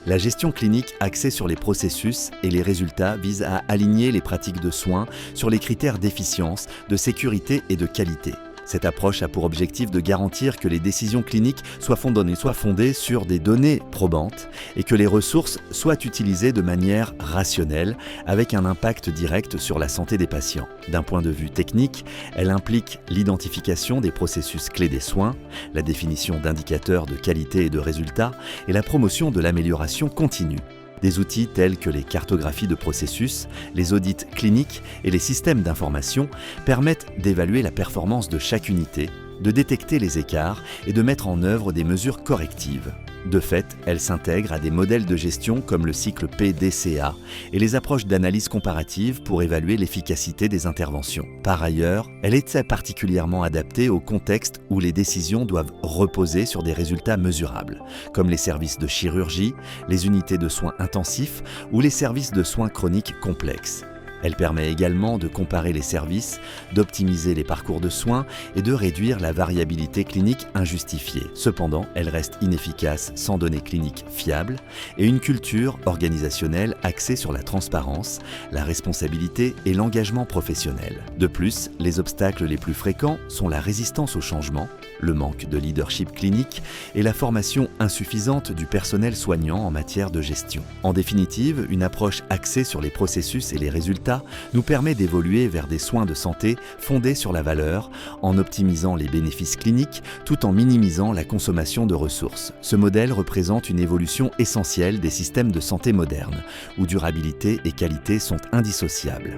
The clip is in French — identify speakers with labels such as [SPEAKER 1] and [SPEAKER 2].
[SPEAKER 1] La gestion clinique axée sur les processus et les résultats vise à aligner les pratiques de soins sur les critères d'efficience, de sécurité et de qualité. Cette approche a pour objectif de garantir que les décisions cliniques soient fondées sur des données probantes et que les ressources soient utilisées de manière rationnelle avec un impact direct sur la santé des patients. D'un point de vue technique, elle implique l'identification des processus clés des soins, la définition d'indicateurs de qualité et de résultats et la promotion de l'amélioration continue. Des outils tels que les cartographies de processus, les audits cliniques et les systèmes d'information permettent d'évaluer la performance de chaque unité, de détecter les écarts et de mettre en œuvre des mesures correctives. De fait, elle s'intègre à des modèles de gestion comme le cycle PDCA et les approches d'analyse comparative pour évaluer l'efficacité des interventions. Par ailleurs, elle est particulièrement adaptée au contexte où les décisions doivent reposer sur des résultats mesurables, comme les services de chirurgie, les unités de soins intensifs ou les services de soins chroniques complexes. Elle permet également de comparer les services, d'optimiser les parcours de soins et de réduire la variabilité clinique injustifiée. Cependant, elle reste inefficace sans données cliniques fiables et une culture organisationnelle axée sur la transparence, la responsabilité et l'engagement professionnel. De plus, les obstacles les plus fréquents sont la résistance au changement, le manque de leadership clinique et la formation insuffisante du personnel soignant en matière de gestion. En définitive, une approche axée sur les processus et les résultats nous permet d'évoluer vers des soins de santé fondés sur la valeur, en optimisant les bénéfices cliniques tout en minimisant la consommation de ressources. Ce modèle représente une évolution essentielle des systèmes de santé modernes, où durabilité et qualité sont indissociables.